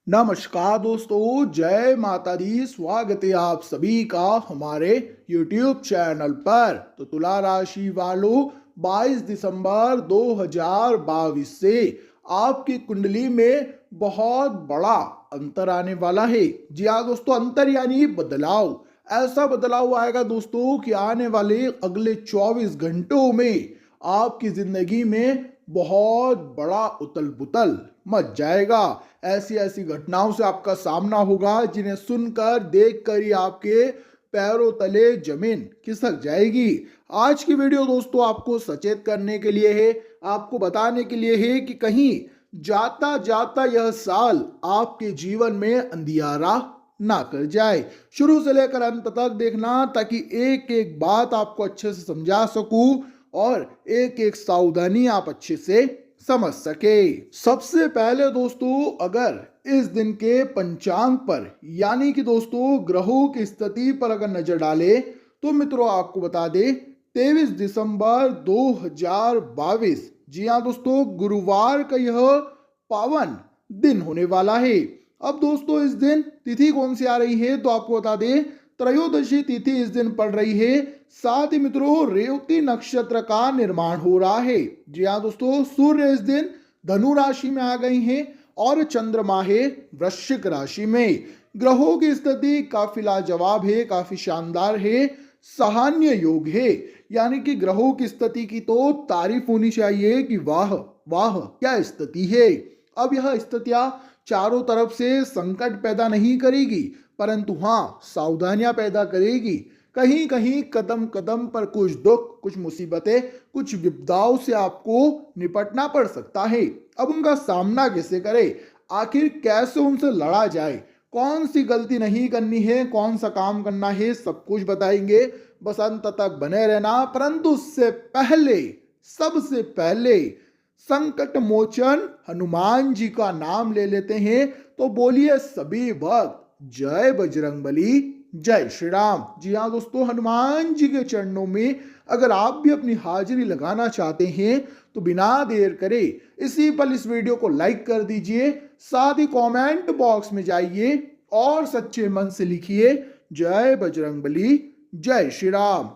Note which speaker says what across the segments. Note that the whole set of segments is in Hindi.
Speaker 1: नमस्कार दोस्तों, जय माता दी। स्वागत है आप सभी का हमारे YouTube चैनल पर। तो तुला राशि वालों, 22 दिसंबर 2022 से आपकी कुंडली में बहुत बड़ा अंतर आने वाला है। जी हाँ दोस्तों, अंतर यानी बदलाव। ऐसा बदलाव आएगा दोस्तों कि आने वाले अगले 24 घंटों में आपकी जिंदगी में बहुत बड़ा उथल पुथल मच जाएगा। ऐसी ऐसी घटनाओं से आपका सामना होगा जिन्हें सुनकर देखकर ही आपके पैरों तले जमीन खिसक जाएगी। आज की वीडियो दोस्तों आपको सचेत करने के लिए है, आपको बताने के लिए है कि कहीं जाता जाता यह साल आपके जीवन में अंधियारा ना कर जाए। शुरू से लेकर अंत तक देखना ताकि एक एक बात आपको अच्छे से समझा सकूं और एक एक सावधानी आप अच्छे से समझ सके। सबसे पहले दोस्तों, अगर इस दिन के पंचांग पर यानी कि दोस्तों ग्रहों की स्थिति पर अगर नजर डाले तो मित्रों आपको बता दे 23 दिसंबर 2022, जी हाँ दोस्तों, गुरुवार का यह पावन दिन होने वाला है। अब दोस्तों इस दिन तिथि कौन सी आ रही है तो आपको बता दे त्रयोदशी तिथि इस दिन पड़ रही है। साथ ही मित्रों रेवती नक्षत्र का निर्माण हो रहा है। जी हाँ दोस्तों, सूर्य इस दिन धनु राशि में आ गई हैं और चंद्रमा है वृश्चिक राशि में। ग्रहों की स्थिति काफी लाजवाब है, काफी शानदार है, सहान्य योग है। यानी कि ग्रहों की स्थिति की तो तारीफ होनी चाहिए कि वाह वाह क्या स्थिति है। अब यह स्थितियां चारों तरफ से संकट पैदा नहीं करेगी, परंतु हाँ सावधानियां पैदा करेगी। कहीं कहीं कदम कदम पर कुछ दुख, कुछ मुसीबतें, कुछ विपदाओं से आपको निपटना पड़ सकता है। अब उनका सामना कैसे करें, आखिर कैसे उनसे लड़ा जाए, कौन सी गलती नहीं करनी है, कौन सा काम करना है, सब कुछ बताएंगे। बस अंत तक बने रहना। परंतु उससे पहले, सबसे पहले संकट मोचन हनुमान जी का नाम ले लेते हैं। तो बोलिए सभी भक्त जय बजरंगबली, जय श्री राम। जी हाँ दोस्तों, हनुमान जी के चरणों में अगर आप भी अपनी हाजिरी लगाना चाहते हैं तो बिना देर करे इसी पल इस वीडियो को लाइक कर दीजिए। साथ ही कमेंट बॉक्स में जाइए और सच्चे मन से लिखिए जय बजरंगबली, जय श्री राम।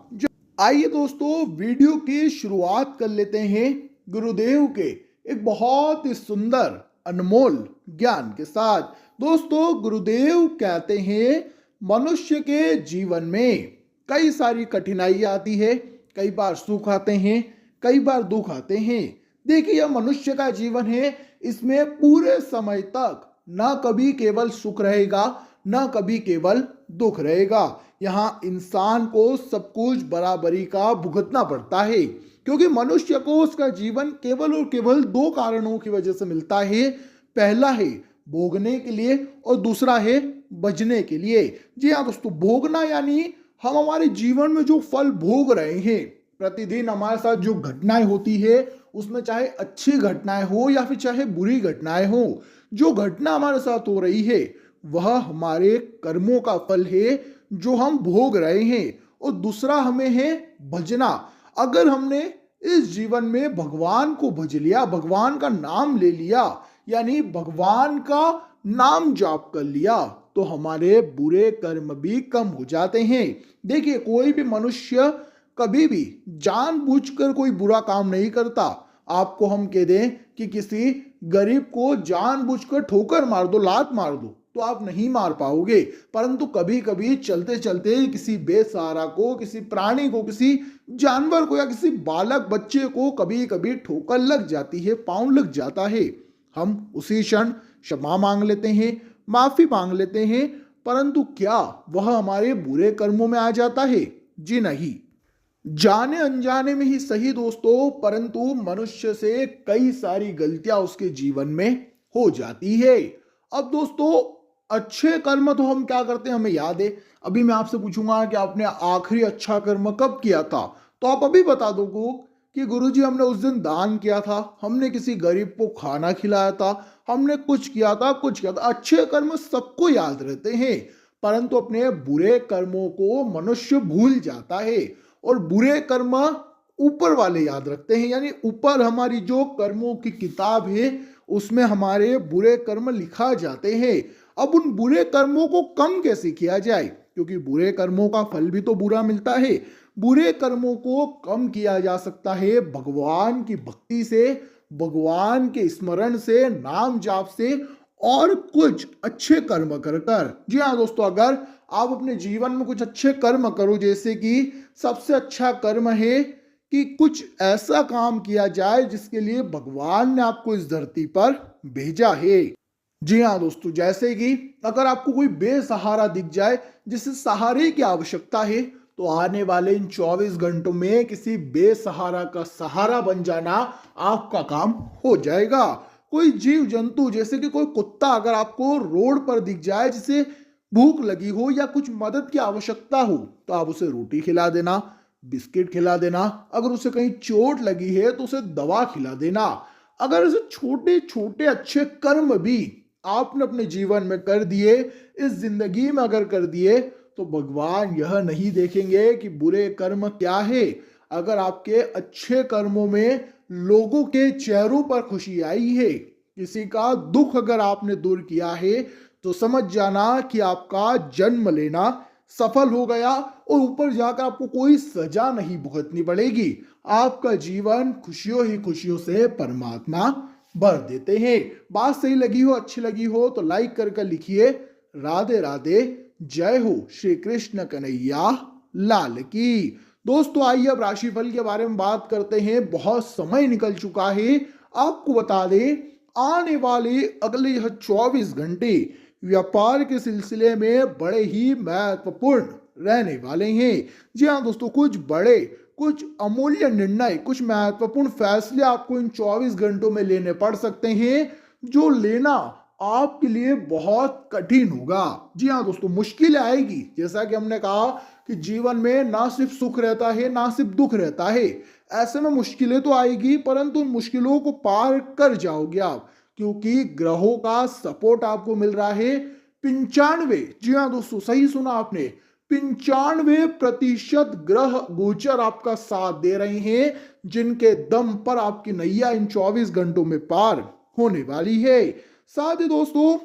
Speaker 1: आइए दोस्तों वीडियो की शुरुआत कर लेते हैं गुरुदेव के एक बहुत ही सुंदर अनमोल ज्ञान के साथ। दोस्तों गुरुदेव कहते हैं मनुष्य के जीवन में कई सारी कठिनाई आती है, कई बार सुख आते हैं, कई बार दुख आते हैं। देखिए यह मनुष्य का जीवन है, इसमें पूरे समय तक ना कभी केवल सुख रहेगा, ना कभी केवल दुख रहेगा। यहाँ इंसान को सब कुछ बराबरी का भुगतना पड़ता है, क्योंकि मनुष्य को उसका जीवन केवल और केवल दो कारणों की वजह से मिलता है। पहला है भोगने के लिए और दूसरा है बचने के लिए। जी हाँ दोस्तों, भोगना यानी हम हमारे जीवन में जो फल भोग रहे हैं, प्रतिदिन हमारे साथ जो घटनाएं होती है उसमें चाहे अच्छी घटनाएं हो या फिर चाहे बुरी घटनाएं हो, जो घटना हमारे साथ हो रही है वह हमारे कर्मों का फल है जो हम भोग रहे हैं। और दूसरा हमें है भजना। अगर हमने इस जीवन में भगवान को भज लिया, भगवान का नाम ले लिया, यानी भगवान का नाम जाप कर लिया, तो हमारे बुरे कर्म भी कम हो जाते हैं। देखिए कोई भी मनुष्य कभी भी जानबूझकर कोई बुरा काम नहीं करता। आपको हम कह दें कि किसी गरीब को जानबूझकर ठोकर मार दो, लात मार दो, तो आप नहीं मार पाओगे। परंतु कभी कभी चलते चलते किसी बेसहारा को, किसी प्राणी को, किसी जानवर को या किसी बालक बच्चे को कभी कभी ठोकर लग जाती है, पांव लग जाता है। हम उसी क्षण क्षमा मांग लेते हैं, माफी मांग लेते हैं, परंतु क्या वह हमारे बुरे कर्मों में आ जाता है? जी नहीं। जाने अनजाने में ही सही दोस्तों, परंतु मनुष्य से कई सारी गलतियां उसके जीवन में हो जाती है। अब दोस्तों अच्छे कर्म तो हम क्या करते हैं, हमें याद है। अभी मैं आपसे पूछूंगा कि आपने आखिरी अच्छा कर्म कब किया था, तो आप अभी बता दो कि गुरुजी हमने उस दिन दान किया था, हमने किसी गरीब को खाना खिलाया था, हमने कुछ किया था, कुछ किया था। अच्छे कर्म सबको याद रहते हैं, परंतु अपने बुरे कर्मों को मनुष्य भूल जाता है। और बुरे कर्म ऊपर वाले याद रखते हैं, यानी ऊपर हमारी जो कर्मों की किताब है उसमें हमारे बुरे कर्म लिखा जाते हैं। अब उन बुरे कर्मों को कम कैसे किया जाए, क्योंकि बुरे कर्मों का फल भी तो बुरा मिलता है। बुरे कर्मों को कम किया जा सकता है भगवान की भक्ति से, भगवान के स्मरण से, नाम जाप से और कुछ अच्छे कर्म कर कर। जी हाँ दोस्तों, अगर आप अपने जीवन में कुछ अच्छे कर्म करो, जैसे कि सबसे अच्छा कर्म है कि कुछ ऐसा काम किया जाए जिसके लिए भगवान ने आपको इस धरती पर भेजा है। जी हाँ दोस्तों, जैसे कि अगर आपको कोई बेसहारा दिख जाए जिसे सहारे की आवश्यकता है, तो आने वाले इन 24 घंटों में किसी बेसहारा का सहारा बन जाना आपका काम हो जाएगा। कोई जीव जंतु जैसे कि कोई कुत्ता अगर आपको रोड पर दिख जाए जिसे भूख लगी हो या कुछ मदद की आवश्यकता हो, तो आप उसे रोटी खिला देना, बिस्किट खिला देना। अगर उसे कहीं चोट लगी है तो उसे दवा खिला देना। अगर ऐसे छोटे छोटे अच्छे कर्म भी आपने अपने जीवन में कर दिए, इस जिंदगी में अगर कर दिए, तो भगवान यह नहीं देखेंगे कि बुरे कर्म क्या है। अगर आपके अच्छे कर्मों में लोगों के चेहरों पर खुशी आई है, किसी का दुख अगर आपने दूर किया है, तो समझ जाना कि आपका जन्म लेना सफल हो गया और ऊपर जाकर आपको कोई सजा नहीं भुगतनी पड़ेगी। आपका जीवन खुशियों ही खुशियों से परमात्मा भर देते हैं। बात सही लगी हो, अच्छी लगी हो तो लाइक करके लिखिए। राधे राधे, जय हो श्री कृष्ण कन्हैया लाल की। दोस्तों आइए अब राशिफल के बारे में बात करते हैं। बहुत समय निकल चुका है, आपको बता दें आने वाले अगले 24 घंटे व्यापार के सिलसिले में बड़े ही महत्वपूर्ण रहने वाले हैं। जी हाँ दोस्तों, कुछ बड़े, कुछ अमूल्य निर्णय, कुछ महत्वपूर्ण फैसले आपको इन 24 घंटों में लेने पड़ सकते हैं, जो लेना आपके लिए बहुत कठिन होगा। जी हाँ दोस्तों, मुश्किलें आएगी। जैसा कि हमने कहा कि जीवन में ना सिर्फ सुख रहता है, ना सिर्फ दुख रहता है। ऐसे में मुश्किलें तो आएगी, परंतु उन मुश्किलों को पार कर जाओगे आप, क्योंकि ग्रहों का सपोर्ट आपको मिल रहा है 95। जी हाँ दोस्तों, सही सुना आपने, 95% ग्रह गोचर आपका साथ दे रहे हैं, जिनके दम पर आपकी नैया इन 24 घंटों में पार होने वाली है। साथ ही दोस्तों,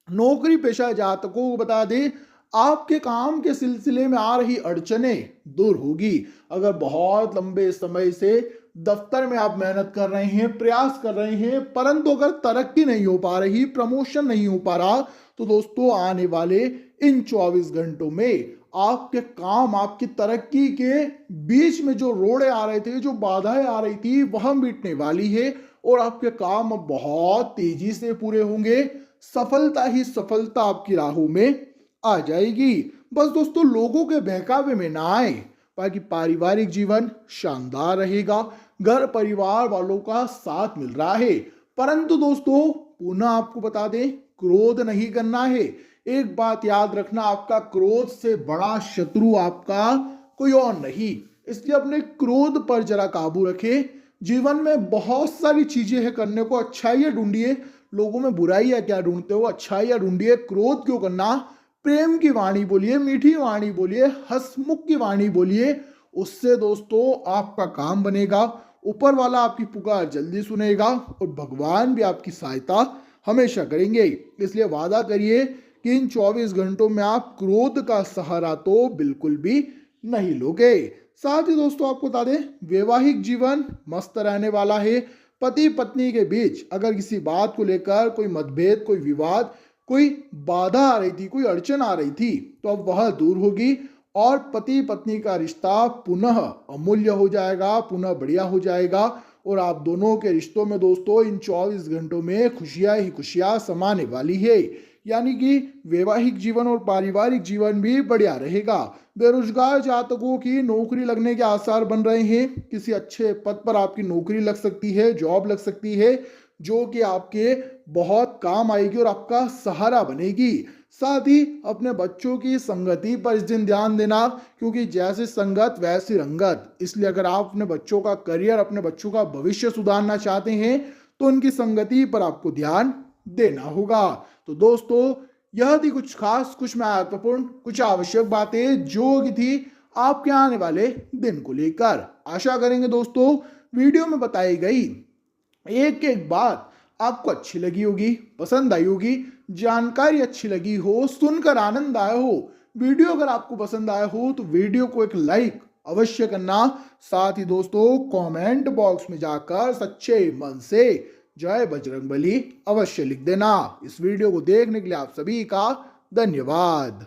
Speaker 1: नौकरी पेशा जातकों को बता दें, आपके काम के सिलसिले में आ रही अड़चनें दूर होगी। अगर बहुत लंबे समय से दफ्तर में आप मेहनत कर रहे हैं, प्रयास कर रहे हैं, परंतु अगर तरक्की नहीं हो पा रही, प्रमोशन नहीं हो पा रहा, तो दोस्तों आने वाले इन 24 घंटों में आपके काम, आपकी तरक्की के बीच में जो रोड़े आ रहे थे, जो बाधाएं आ रही थी, वह मिटने वाली है और आपके काम अब बहुत तेजी से पूरे होंगे। सफलता ही सफलता आपकी राहों में आ जाएगी। बस दोस्तों लोगों के बहकावे में ना आए। बाकी पारिवारिक जीवन शानदार रहेगा, घर परिवार वालों का साथ मिल रहा है। परंतु दोस्तों पुनः आपको बता दें, क्रोध नहीं करना है। एक बात याद रखना, आपका क्रोध से बड़ा शत्रु आपका कोई और नहीं। इसलिए अपने क्रोध पर जरा काबू रखें। जीवन में बहुत सारी चीजें हैं करने को, अच्छाइयाँ ढूंढिए। लोगों में बुराइयाँ क्या ढूंढते हो, अच्छाइयाँ ढूंढिए। क्रोध क्यों करना, प्रेम की वाणी बोलिए, मीठी वाणी बोलिए, हंसमुख की वाणी बोलिए। उससे दोस्तों आपका काम बनेगा, ऊपर वाला आपकी पुकार जल्दी सुनेगा और भगवान भी आपकी सहायता हमेशा करेंगे। इसलिए वादा करिए कि इन 24 घंटों में आप क्रोध का सहारा तो बिल्कुल भी नहीं लोगे। साथ ही दोस्तों आपको बता दें, वैवाहिक जीवन मस्त रहने वाला है। पति पत्नी के बीच अगर किसी बात को लेकर कोई मतभेद, कोई विवाद, कोई बाधा आ रही थी, कोई अड़चन आ रही थी, तो अब वह दूर होगी और पति पत्नी का रिश्ता पुनः अमूल्य हो जाएगा, पुनः बढ़िया हो जाएगा। और आप दोनों के रिश्तों में दोस्तों इन 24 घंटों में खुशियां ही खुशियां समाने वाली है। यानी कि वैवाहिक जीवन और पारिवारिक जीवन भी बढ़िया रहेगा। बेरोजगार जातकों की नौकरी लगने के आसार बन रहे हैं। किसी अच्छे पद पर आपकी नौकरी लग सकती है, जॉब लग सकती है, जो कि आपके बहुत काम आएगी और आपका सहारा बनेगी। साथ ही अपने बच्चों की संगति पर इस दिन ध्यान देना, क्योंकि जैसी संगत वैसी रंगत। इसलिए अगर आप अपने बच्चों का करियर, अपने बच्चों का भविष्य सुधारना चाहते हैं, तो उनकी संगति पर आपको ध्यान देना होगा। तो दोस्तों यह थी कुछ खास, कुछ महत्वपूर्ण, कुछ आवश्यक बातें जो की थी आपके आने वाले दिन को लेकर। आशा करेंगे दोस्तों वीडियो में बताई गई एक एक बात आपको अच्छी लगी होगी, पसंद आई होगी, जानकारी अच्छी लगी हो, सुनकर आनंद आया हो, वीडियो अगर आपको पसंद आया हो तो वीडियो को एक लाइक अवश्य करना। साथ ही दोस्तों कमेंट बॉक्स में जाकर सच्चे मन से जय बजरंगबली अवश्य लिख देना। इस वीडियो को देखने के लिए आप सभी का धन्यवाद।